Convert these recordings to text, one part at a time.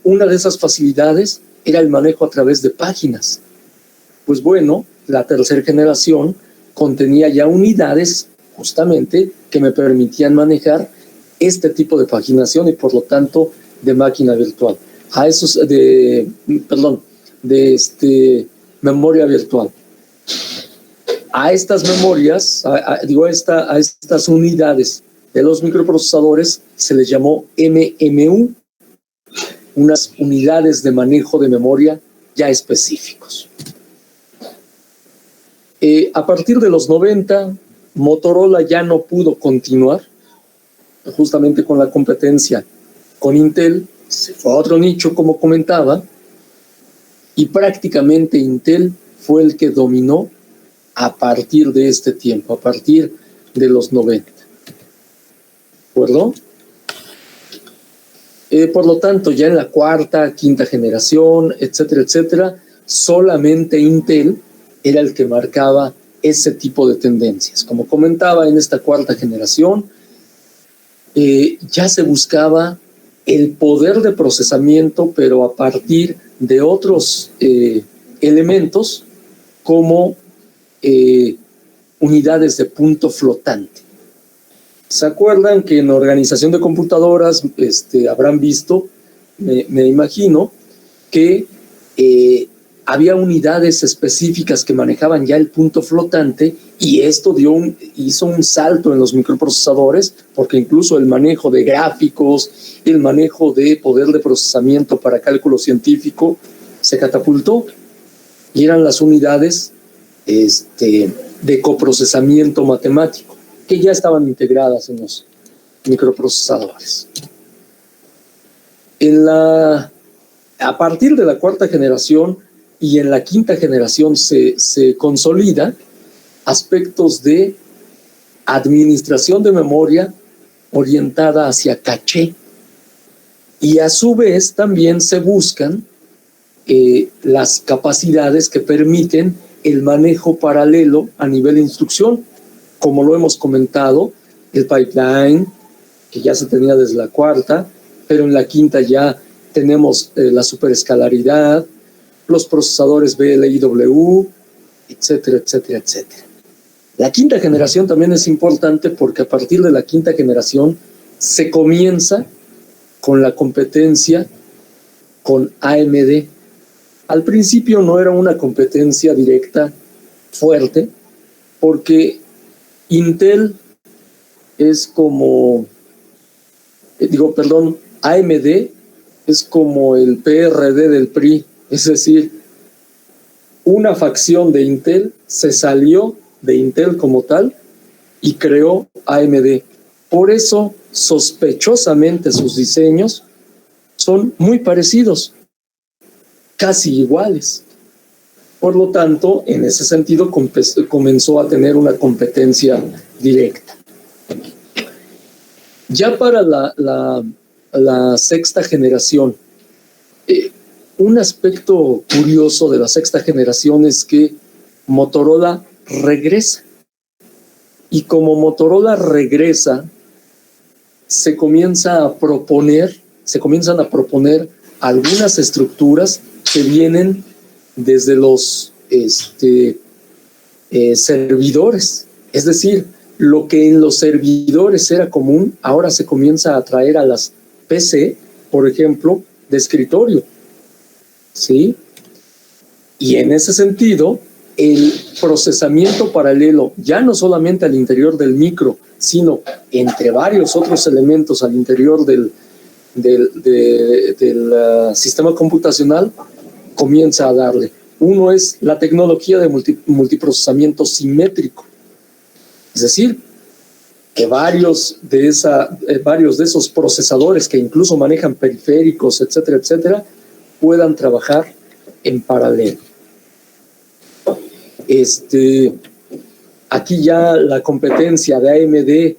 una de esas facilidades era el manejo a través de páginas. Pues bueno, la tercera generación contenía ya unidades justamente que me permitían manejar este tipo de paginación y por lo tanto de máquina virtual. A esos memoria virtual. A estas memorias, a estas unidades de los microprocesadores se les llamó MMU, unas unidades de manejo de memoria ya específicos. A partir de los 90, Motorola ya no pudo continuar justamente con la competencia con Intel, se fue a otro nicho como comentaba, y prácticamente Intel fue el que dominó a partir de este tiempo, a partir de los 90. ¿De acuerdo? Por lo tanto, ya en la cuarta, quinta generación, etcétera, etcétera, solamente Intel era el que marcaba ese tipo de tendencias. Como comentaba, en esta cuarta generación ya se buscaba el poder de procesamiento, pero a partir de otros elementos como unidades de punto flotante. ¿Se acuerdan que en organización de computadoras habrán visto, me imagino, que había unidades específicas que manejaban ya el punto flotante y esto hizo un salto en los microprocesadores porque incluso el manejo de gráficos, el manejo de poder de procesamiento para cálculo científico se catapultó y eran las unidades de coprocesamiento matemático que ya estaban integradas en los microprocesadores. A partir de la cuarta generación y en la quinta generación se consolida aspectos de administración de memoria orientada hacia caché y a su vez también se buscan las capacidades que permiten el manejo paralelo a nivel de instrucción, como lo hemos comentado, el pipeline, que ya se tenía desde la cuarta, pero en la quinta ya tenemos la superescalaridad, los procesadores BLIW, etcétera, etcétera, etcétera. La quinta generación también es importante porque a partir de la quinta generación se comienza con la competencia con AMD. Al principio no era una competencia directa fuerte porque Intel es como, AMD es como el PRD del PRI, es decir, una facción de Intel se salió de Intel como tal y creó AMD. Por eso, sospechosamente, sus diseños son muy parecidos, casi iguales. Por lo tanto, en ese sentido, comenzó a tener una competencia directa. Ya para la sexta generación, un aspecto curioso de la sexta generación es que Motorola regresa. Y como Motorola regresa, se comienzan a proponer algunas estructuras que vienen desde los servidores. Es decir, lo que en los servidores era común, ahora se comienza a traer a las PC, por ejemplo, de escritorio. ¿Sí? Y en ese sentido, el procesamiento paralelo, ya no solamente al interior del micro, sino entre varios otros elementos al interior del sistema computacional, comienza a darle. Uno es la tecnología de multiprocesamiento simétrico. Es decir, que varios de esos procesadores que incluso manejan periféricos, etcétera, etcétera, puedan trabajar en paralelo. Aquí ya la competencia de AMD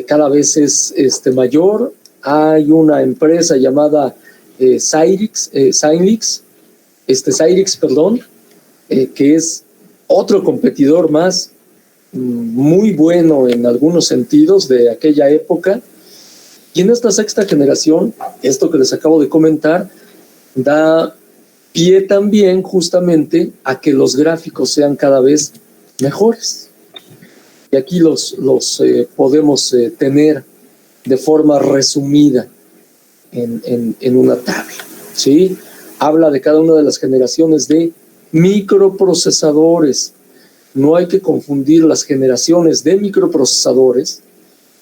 cada vez es mayor. Hay una empresa llamada Cyrix, que es otro competidor más, muy bueno en algunos sentidos de aquella época, Y en esta sexta generación, esto que les acabo de comentar, da pie también justamente a que los gráficos sean cada vez mejores. Y aquí los podemos tener de forma resumida en una tabla, ¿sí? Habla de cada una de las generaciones de microprocesadores. No hay que confundir las generaciones de microprocesadores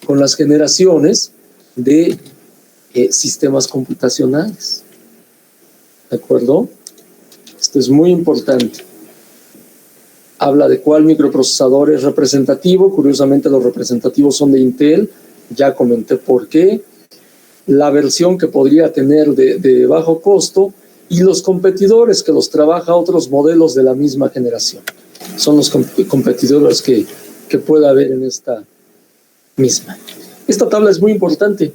con las generaciones de sistemas computacionales. ¿De acuerdo? Esto es muy importante. Habla de cuál microprocesador es representativo. Curiosamente, los representativos son de Intel. Ya comenté por qué. La versión que podría tener de bajo costo y los competidores que los trabaja otros modelos de la misma generación. Son los competidores que puede haber en esta misma. Esta tabla es muy importante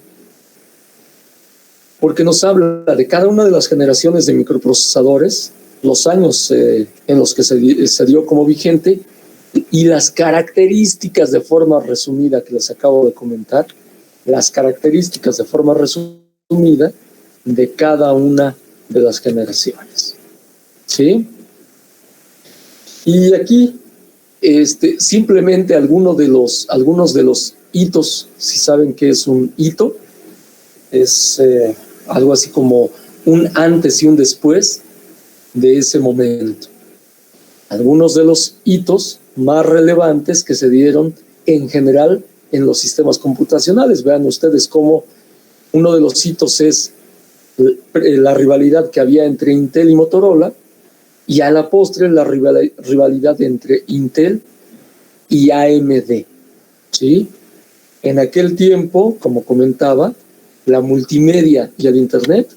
porque nos habla de cada una de las generaciones de microprocesadores, los años en los que se dio como vigente y las características de forma resumida que les acabo de comentar, las características de forma resumida de cada una de las generaciones. ¿Sí? Y aquí simplemente algunos de los hitos, si saben qué es un hito, es algo así como un antes y un después de ese momento. Algunos de los hitos más relevantes que se dieron en general en los sistemas computacionales. Vean ustedes cómo uno de los hitos es la rivalidad que había entre Intel y Motorola, y a la postre la rivalidad entre Intel y AMD. ¿Sí? En aquel tiempo, como comentaba, la multimedia y el Internet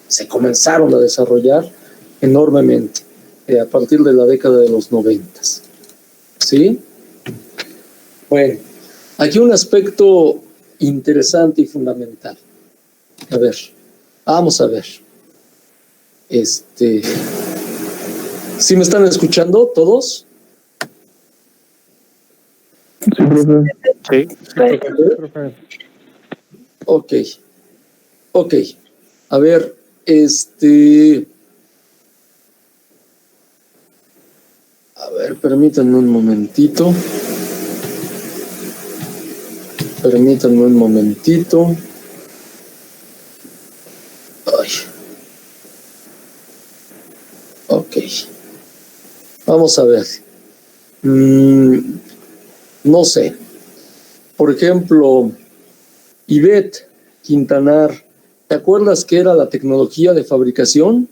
se comenzaron a desarrollar enormemente a partir de la década de los 90. ¿Sí? Bueno, aquí un aspecto interesante y fundamental. A ver, vamos a ver. ¿Sí me están escuchando todos? Sí, profe. Sí. Ok. A ver, a ver, permítanme un momentito. Ay. Ok. Vamos a ver. No sé. Por ejemplo, Ivette Quintanar, ¿te acuerdas qué era la tecnología de fabricación?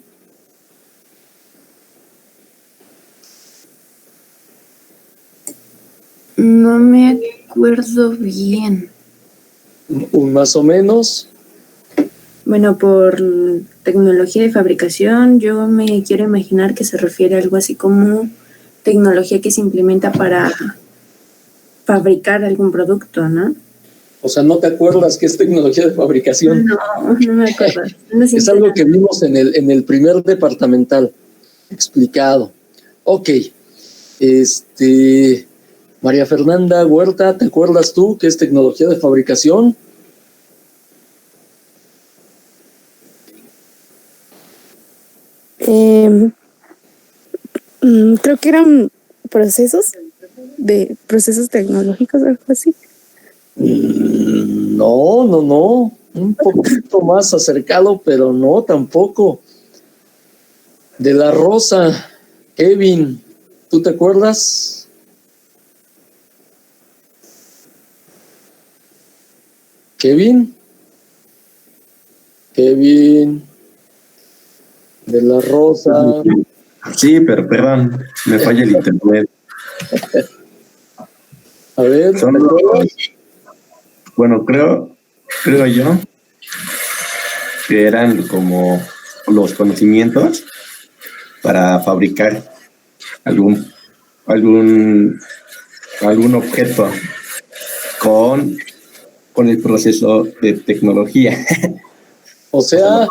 No me acuerdo bien. Más o menos. Bueno, por tecnología de fabricación, yo me quiero imaginar que se refiere a algo así como tecnología que se implementa para fabricar algún producto, ¿no? O sea, ¿no te acuerdas qué es tecnología de fabricación? No me acuerdo. Es algo que vimos en el primer departamental explicado. Ok. María Fernanda Huerta, ¿te acuerdas tú qué es tecnología de fabricación? Creo que eran procesos tecnológicos, algo así. No. Un poquito más acercado, pero no, tampoco. De la Rosa, Kevin, ¿tú te acuerdas? Kevin de la Rosa. Sí, pero perdón, me falla el internet. A ver, bueno, creo yo que eran como los conocimientos para fabricar algún objeto con el proceso de tecnología. O sea,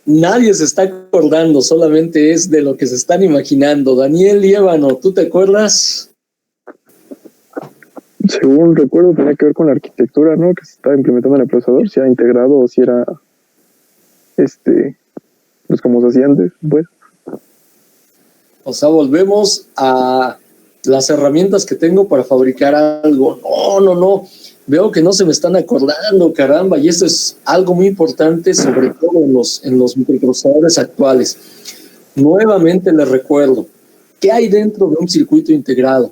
nadie se está acordando, solamente es de lo que se están imaginando. Daniel Liévano, ¿tú te acuerdas? Según recuerdo, tenía que ver con la arquitectura, ¿no? Que se estaba implementando en el procesador, si era integrado o si era, pues como se hacía antes, pues. O sea, volvemos a las herramientas que tengo para fabricar algo. No. Veo que no se me están acordando, caramba, y eso es algo muy importante, sobre todo en los microprocesadores actuales. Nuevamente les recuerdo, ¿qué hay dentro de un circuito integrado?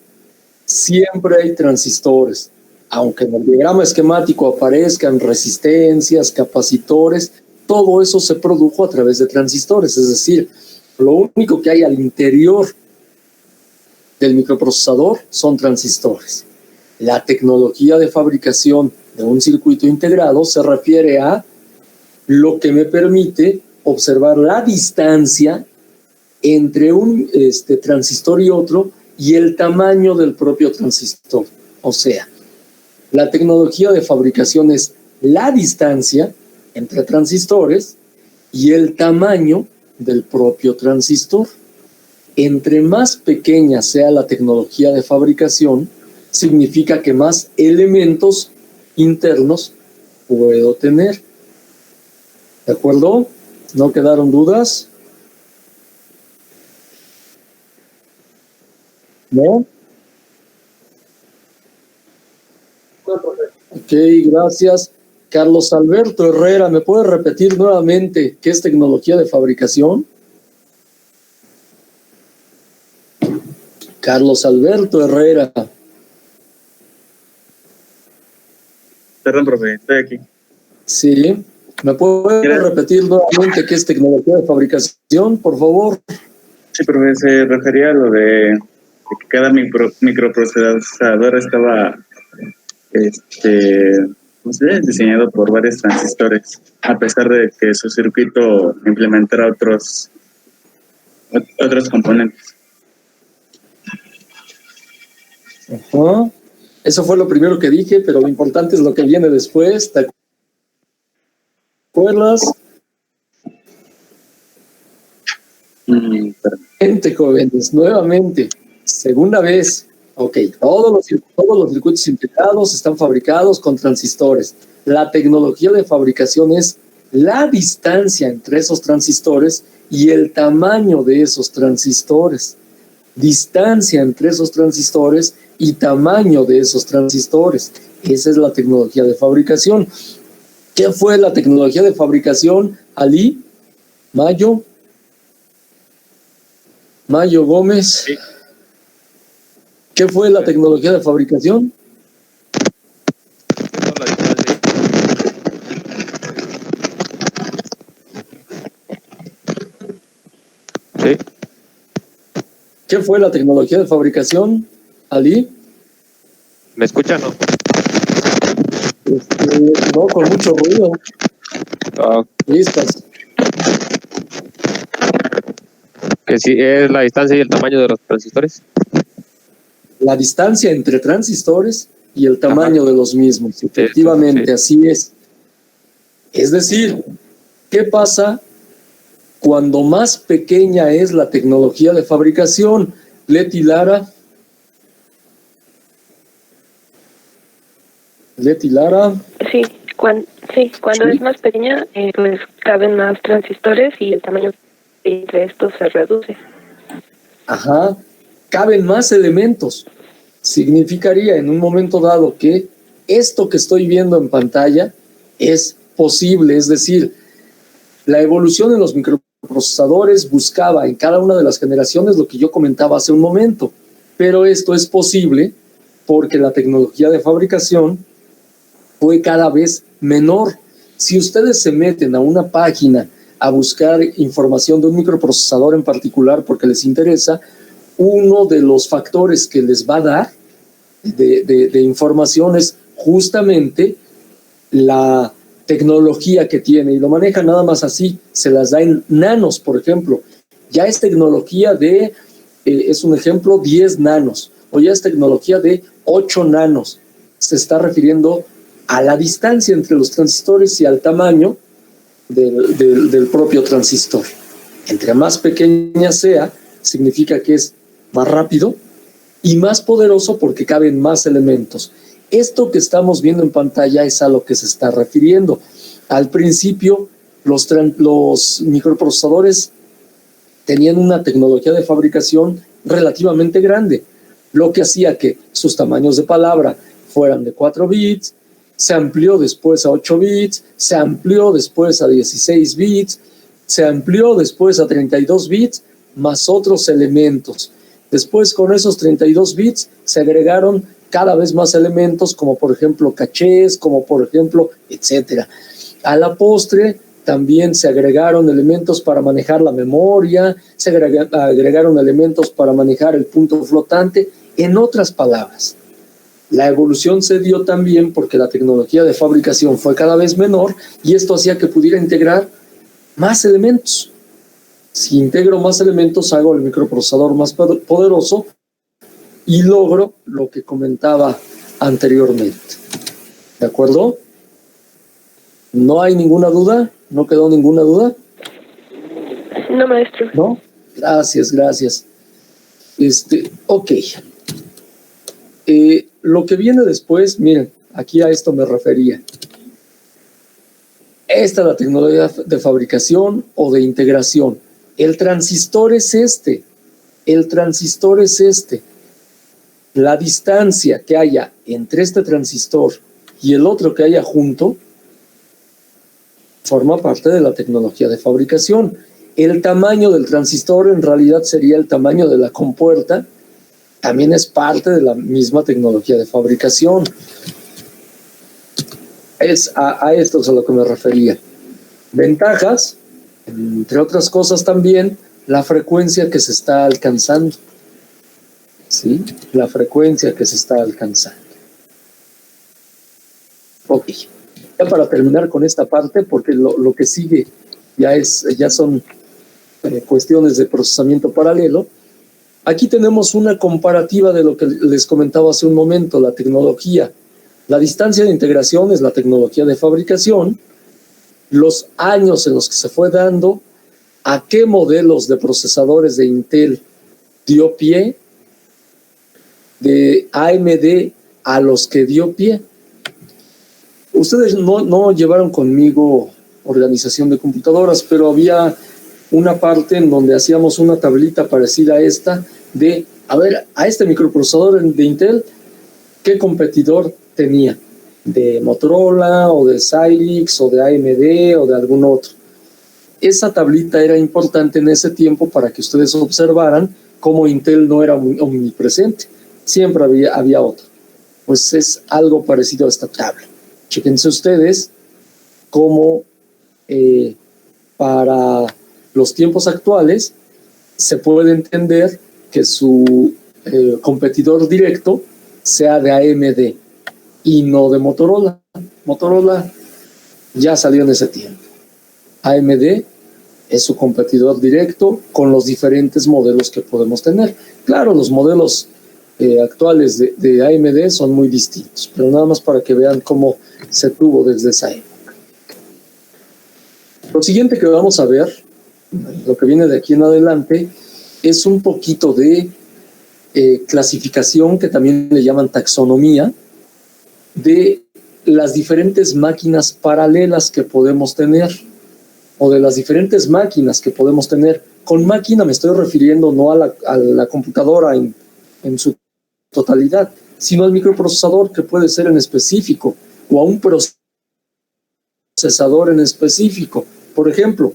Siempre hay transistores. Aunque en el diagrama esquemático aparezcan resistencias, capacitores, todo eso se produjo a través de transistores. Es decir, lo único que hay al interior del microprocesador son transistores. La tecnología de fabricación de un circuito integrado se refiere a lo que me permite observar la distancia entre un transistor y otro y el tamaño del propio transistor. O sea, la tecnología de fabricación es la distancia entre transistores y el tamaño del propio transistor. Entre más pequeña sea la tecnología de fabricación, significa que más elementos internos puedo tener. ¿De acuerdo? ¿No quedaron dudas? ¿No? Ok, gracias. Carlos Alberto Herrera, ¿me puede repetir nuevamente qué es tecnología de fabricación? Carlos Alberto Herrera. Perdón, profe, estoy aquí. Sí. ¿Me puede repetir nuevamente qué es tecnología de fabricación, por favor? Sí, profe, se refería a lo de que cada microprocesador estaba no sé, diseñado por varios transistores, a pesar de que su circuito implementara otros componentes. Ajá. Eso fue lo primero que dije, pero lo importante es lo que viene después. ¿Te acuerdas? Gente, jóvenes, nuevamente, segunda vez. Ok, todos los circuitos integrados están fabricados con transistores. La tecnología de fabricación es la distancia entre esos transistores y el tamaño de esos transistores. Distancia entre esos transistores y tamaño de esos transistores. Esa es la tecnología de fabricación. ¿Qué fue la tecnología de fabricación? Ali, Mayo Gómez. Sí. ¿Qué fue la tecnología de fabricación? Sí. ¿Qué fue la tecnología de fabricación, Ali? ¿Me escuchan o no? No, con mucho ruido. Listas. Que sí, es la distancia y el tamaño de los transistores. La distancia entre transistores y el tamaño de los mismos. Efectivamente, así es. Es decir, ¿qué pasa cuando más pequeña es la tecnología de fabricación? Leti Lara. Sí, cuando es más pequeña, pues caben más transistores y el tamaño entre estos se reduce. Ajá, caben más elementos. Significaría en un momento dado que esto que estoy viendo en pantalla es posible, es decir, la evolución en los microprocesadores buscaba en cada una de las generaciones lo que yo comentaba hace un momento, pero esto es posible porque la tecnología de fabricación fue cada vez menor. Si ustedes se meten a una página a buscar información de un microprocesador en particular porque les interesa, uno de los factores que les va a dar de información es justamente la tecnología que tiene, y lo maneja nada más así, se las da en nanos, por ejemplo. Ya es tecnología de, es un ejemplo, 10 nanos, o ya es tecnología de 8 nanos. Se está refiriendo a la distancia entre los transistores y al tamaño del propio transistor. Entre más pequeña sea, significa que es más rápido y más poderoso porque caben más elementos. Esto que estamos viendo en pantalla es a lo que se está refiriendo. Al principio, los microprocesadores tenían una tecnología de fabricación relativamente grande, lo que hacía que sus tamaños de palabra fueran de 4 bits, se amplió después a 8 bits, se amplió después a 16 bits, se amplió después a 32 bits, más otros elementos. Después, con esos 32 bits, se agregaron cada vez más elementos, como por ejemplo cachés, como por ejemplo, etcétera. A la postre, también se agregaron elementos para manejar la memoria, se agregaron elementos para manejar el punto flotante. En otras palabras, la evolución se dio también porque la tecnología de fabricación fue cada vez menor y esto hacía que pudiera integrar más elementos. Si integro más elementos, hago el microprocesador más poderoso y logro lo que comentaba anteriormente. ¿De acuerdo? ¿No hay ninguna duda? ¿No quedó ninguna duda? No, maestro. ¿No? Gracias. Ok. Lo que viene después, miren, aquí a esto me refería. Esta es la tecnología de fabricación o de integración. El transistor es este. La distancia que haya entre este transistor y el otro que haya junto forma parte de la tecnología de fabricación. El tamaño del transistor en realidad sería el tamaño de la compuerta, también es parte de la misma tecnología de fabricación. Es a esto es a lo que me refería. Ventajas, entre otras cosas también, la frecuencia que se está alcanzando. ¿Sí? La frecuencia que se está alcanzando. Ok. Ya para terminar con esta parte, porque lo que sigue ya son cuestiones de procesamiento paralelo. Aquí tenemos una comparativa de lo que les comentaba hace un momento, la tecnología. La distancia de integración es la tecnología de fabricación, los años en los que se fue dando, a qué modelos de procesadores de Intel dio pie, de AMD a los que dio pie. Ustedes no llevaron conmigo organización de computadoras, pero había una parte en donde hacíamos una tablita parecida a esta de, a ver, a este microprocesador de Intel, ¿qué competidor tenía? ¿De Motorola o de Xilinx o de AMD o de algún otro? Esa tablita era importante en ese tiempo para que ustedes observaran cómo Intel no era omnipresente, siempre había otro. Pues es algo parecido a esta tabla. Chéquense ustedes cómo para los tiempos actuales se puede entender que su competidor directo sea de AMD y no de Motorola. Motorola ya salió en ese tiempo. AMD es su competidor directo con los diferentes modelos que podemos tener. Claro, los modelos actuales de AMD son muy distintos, pero nada más para que vean cómo se tuvo desde esa época. Lo siguiente que vamos a ver, lo que viene de aquí en adelante, es un poquito de clasificación, que también le llaman taxonomía, de las diferentes máquinas paralelas que podemos tener, o de las diferentes máquinas que podemos tener. Con máquina me estoy refiriendo no a la computadora en su totalidad, sino al microprocesador, que puede ser en específico, o a un procesador en específico. Por ejemplo,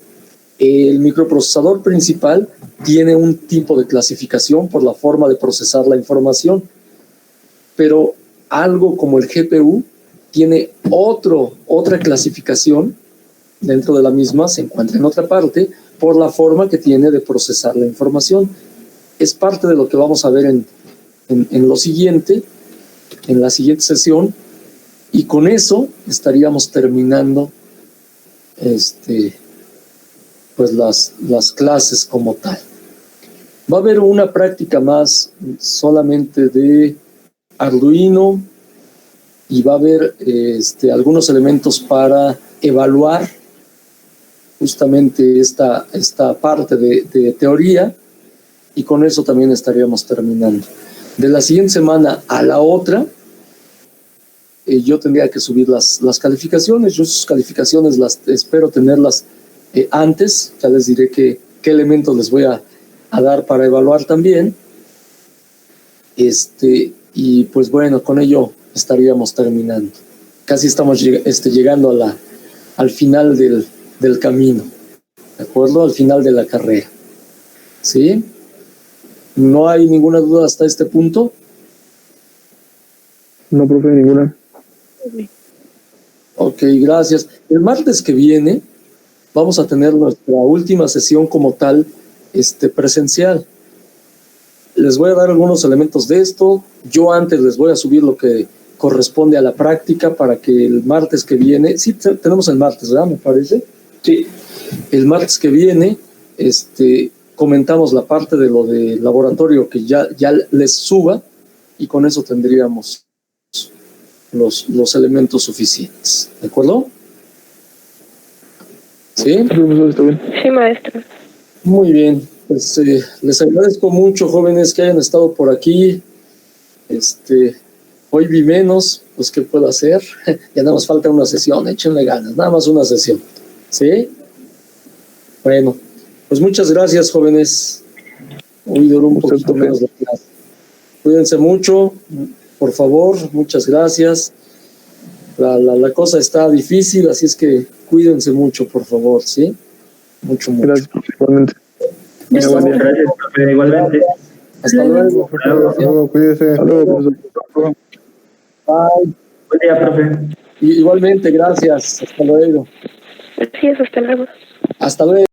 el microprocesador principal tiene un tipo de clasificación por la forma de procesar la información, pero algo como el GPU tiene otra clasificación dentro de la misma, se encuentra en otra parte, por la forma que tiene de procesar la información. Es parte de lo que vamos a ver en lo siguiente, en la siguiente sesión, y con eso estaríamos terminando pues las clases como tal. Va a haber una práctica más solamente de Arduino y va a haber algunos elementos para evaluar justamente esta parte de teoría, y con eso también estaríamos terminando. De la siguiente semana a la otra yo tendría que subir las calificaciones. Yo sus calificaciones las espero tenerlas antes. Ya les diré qué elementos les voy a dar para evaluar también. Y pues bueno, con ello estaríamos terminando. Casi estamos llegando al final del camino, ¿de acuerdo? Al final de la carrera. ¿Sí? ¿No hay ninguna duda hasta este punto? No, profe, ninguna. Ok, gracias. El martes que viene vamos a tener nuestra última sesión como tal, presencial. Les voy a dar algunos elementos de esto. Yo antes les voy a subir lo que corresponde a la práctica para que el martes que viene, sí, tenemos el martes, ¿verdad? Me parece. Sí. El martes que viene, comentamos la parte de lo de laboratorio que ya les suba, y con eso tendríamos los elementos suficientes. ¿De acuerdo? ¿Sí? Sí, maestro. Muy bien. Pues les agradezco mucho, jóvenes, que hayan estado por aquí. Hoy vi menos, pues ¿qué puedo hacer? Ya nada más falta una sesión, échenle ganas, nada más una sesión. ¿Sí? Bueno, pues muchas gracias, jóvenes. Hoy duró un poquito menos la clase. Cuídense mucho, por favor, muchas gracias. La cosa está difícil, así es que cuídense mucho, por favor, ¿sí? Mucho. Gracias, igualmente. Gracias, profe, igualmente. Hasta luego. Hasta luego, cuídese. Hasta luego, profesor. Bye. Buen día, profe. Igualmente, gracias. Hasta luego. Gracias, hasta luego. Hasta luego.